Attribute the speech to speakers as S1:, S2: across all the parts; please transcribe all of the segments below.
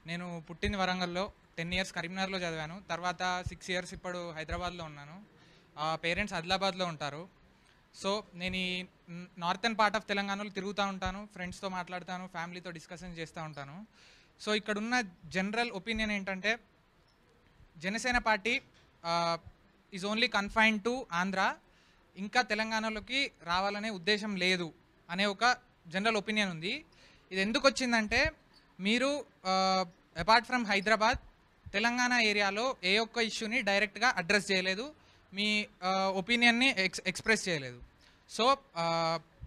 S1: నేను పుట్టింది వరంగల్లో, 10 ఇయర్స్ కరీంనగర్లో చదివాను. తర్వాత 6 ఇయర్స్ ఇప్పుడు హైదరాబాద్లో ఉన్నాను. పేరెంట్స్ ఆదిలాబాద్లో ఉంటారు. సో నేను ఈ నార్థన్ పార్ట్ ఆఫ్ తెలంగాణలో తిరుగుతూ ఉంటాను, ఫ్రెండ్స్తో మాట్లాడుతాను, ఫ్యామిలీతో డిస్కషన్ చేస్తూ ఉంటాను. సో ఇక్కడున్న జనరల్ ఒపీనియన్ ఏంటంటే Janasena party is only confined to Andhra, ఇంకా తెలంగాణలోకి రావాలనే ఉద్దేశం లేదు అనే ఒక జనరల్ ఒపీనియన్ ఉంది. ఇది ఎందుకు వచ్చిందంటే మీరు అపార్ట్ ఫ్రమ్ హైదరాబాద్ తెలంగాణ ఏరియాలో ఏ ఒక్క ఇష్యూని డైరెక్ట్గా అడ్రస్ చేయలేదు, మీ ఒపీనియన్ని ఎక్స్ప్రెస్ చేయలేదు. సో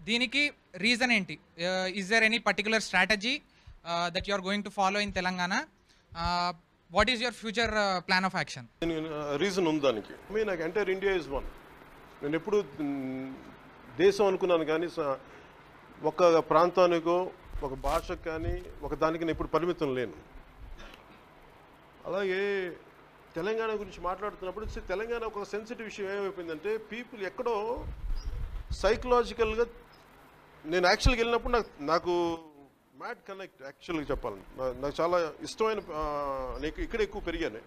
S1: దీనికి రీజన్ ఏంటి? Is there any particular strategy that you are going to follow in Telangana? What is your future plan of action?
S2: Reason ఉంది దానికి. నాకు ఎంటైర్ ఇండియా ఇస్ వన్. నేను ఎప్పుడు దేశం అనుకున్నాను కానీ ఒక ప్రాంతానికో ఒక భాషకు కానీ ఒక దానికి నేను ఎప్పుడు పరిమితం లేను. అలాగే తెలంగాణ గురించి మాట్లాడుతున్నప్పుడు తెలంగాణ ఒక సెన్సిటివ్ విషయం ఏమైపోయిందంటే పీపుల్ ఎక్కడో సైకలాజికల్గా, నేను యాక్చువల్గా వెళ్ళినప్పుడు నాకు మ్యాడ్ కనెక్ట్. యాక్చువల్గా చెప్పాలని నాకు చాలా ఇష్టమైన, నేను ఇక్కడ ఎక్కువ పెరిగాను.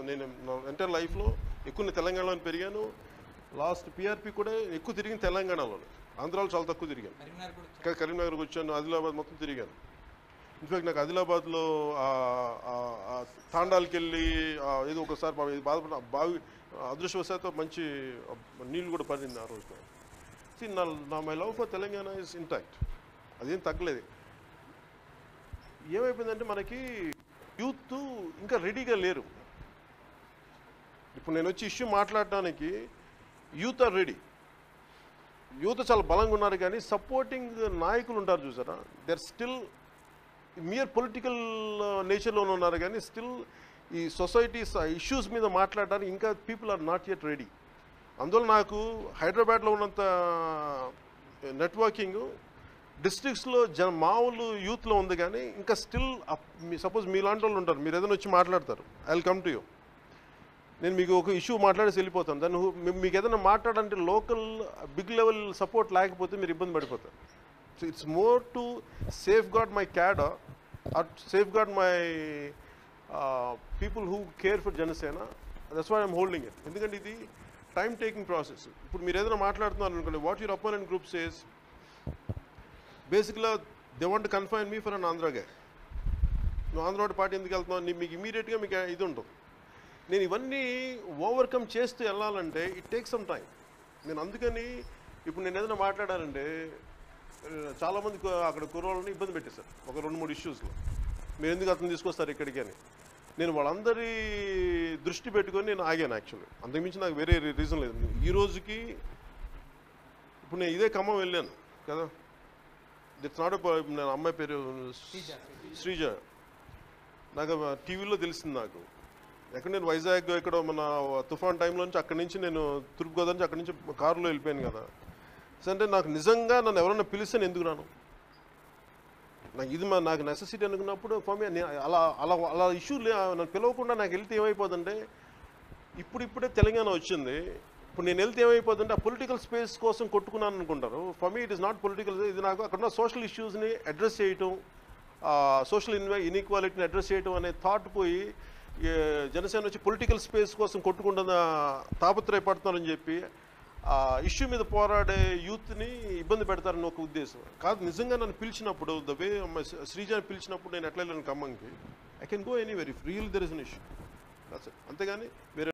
S2: నేను నా ఎంటైర్ లైఫ్లో ఎక్కువ నేను తెలంగాణలో పెరిగాను. లాస్ట్ పిఆర్పి కూడా ఎక్కువ తిరిగింది తెలంగాణలోనే. ఆంధ్రాలో చాలా తక్కువ తిరిగాను. కరీంనగర్కి వచ్చాను, ఆదిలాబాద్ మొత్తం తిరిగాను. ఇన్ఫాక్ట్ నాకు ఆదిలాబాద్లో తాండాలకి వెళ్ళి ఏదో ఒకసారి బాధపడిన బావి అదృష్టవశాత్తు మంచి నీళ్ళు కూడా పడింది ఆ రోజు. నా my love for Telangana is intact, అదేం తగ్గలేదు. ఏమైపోయిందంటే మనకి యూత్ ఇంకా రెడీగా లేరు. ఇప్పుడు నేను వచ్చి ఇష్యూ మాట్లాడటానికి యూత్ ఆర్ రెడీ. యూత్ చాలా బలంగా ఉన్నారు కానీ సపోర్టింగ్ నాయకులు ఉంటారు చూసారా, they are still mere political నేచర్లోనే ఉన్నారు కానీ స్టిల్ ఈ సొసైటీస్ ఇష్యూస్ మీద మాట్లాడడానికి ఇంకా people are not yet ready. అందువల్ల నాకు హైదరాబాద్లో ఉన్నంత నెట్వర్కింగ్ డిస్ట్రిక్ట్స్లో మామూలు యూత్లో ఉంది కానీ ఇంకా స్టిల్ సపోజ్ మీలాంటి వాళ్ళు ఉంటారు, మీరు ఏదైనా వచ్చి మాట్లాడతారు, I will come to you. నేను మీకు ఒక ఇష్యూ మాట్లాడేసి వెళ్ళిపోతాను. దాన్ని మీకు ఏదైనా మాట్లాడాలంటే లోకల్ బిగ్ లెవెల్ సపోర్ట్ లేకపోతే మీరు ఇబ్బంది పడిపోతారు. So it's more to safeguard my cadre or safeguard my people who care for Janasena. That's why I'm holding it. ఎందుకంటే ఇది టైం టేకింగ్ ప్రాసెస్. ఇప్పుడు మీరు ఏదైనా మాట్లాడుతున్నారు అనుకోండి, what your opponent group says బేసిక్గా they want to confine me for an Andhra guy. నువ్వు Andhra party ఎందుకు వెళ్తున్నావు, మీకు ఇమీడియట్గా మీకు ఇది ఉంటుంది. నేను ఇవన్నీ ఓవర్కమ్ చేస్తూ వెళ్ళాలంటే ఇట్ టేక్ సమ్ టైం. నేను అందుకని ఇప్పుడు నేను ఏదైనా మాట్లాడాలంటే చాలామంది అక్కడ కుర్రోళ్ళని ఇబ్బంది పెట్టేశారు ఒక 2-3 ఇష్యూస్లో. మీరు ఎందుకు అతను తీసుకొస్తారు ఇక్కడికి అని. నేను వాళ్ళందరి దృష్టి పెట్టుకొని నేను ఆగాను. యాక్చువల్లీ అంతకుమించి నాకు వేరే రీజన్ లేదు. ఈ రోజుకి ఇప్పుడు నేను ఇదే ఖమ్మం వెళ్ళాను కదా, ఇట్స్ నాట్ నేను అమ్మాయి పేరు శ్రీజ, నాకు టీవీలో తెలిసింది. నాకు ఎక్కడ నేను వైజాగ్ ఇక్కడ మన తుఫాన్ టైంలో నుంచి అక్కడి నుంచి నేను తూర్పుగోదావరి నుంచి అక్కడి నుంచి కారులో వెళ్ళిపోయాను కదా. అంటే నాకు నిజంగా నన్ను ఎవరైనా పిలిస్తే ఎందుకు రాను, నాకు ఇది నాకు నెసెసిటీ అనుకున్నప్పుడు అలా అలా అలా ఇష్యూ నన్ను పిలవకుండా నాకు వెళ్తే ఏమైపోతుందంటే ఇప్పుడే తెలంగాణ వచ్చింది. ఇప్పుడు నేను వెళ్తే ఏమైపోతుందంటే ఆ పొలిటికల్ స్పేస్ కోసం కొట్టుకున్నాను అనుకుంటారు. For me it is not political. ఇది నాకు అక్కడ ఉన్న సోషల్ ఇష్యూస్ని అడ్రస్ చేయటం, సోషల్ ఇన్ఈక్వాలిటీని అడ్రస్ చేయటం అనే థాట్ పోయి జనసేన వచ్చి పొలిటికల్ స్పేస్ కోసం కొట్టుకుంటున్న తాపత్రయపడుతున్నారని చెప్పి ఆ ఇష్యూ మీద పోరాడే యూత్ని ఇబ్బంది పెడతారని ఒక ఉద్దేశం కాదు. నిజంగా నన్ను పిలిచినప్పుడు ద వే శ్రీజాని పిలిచినప్పుడు నేను ఎట్లా వెళ్ళాను ఖమ్మంకి, I can go anywhere if really there is an issue. అంతేగాని వేరే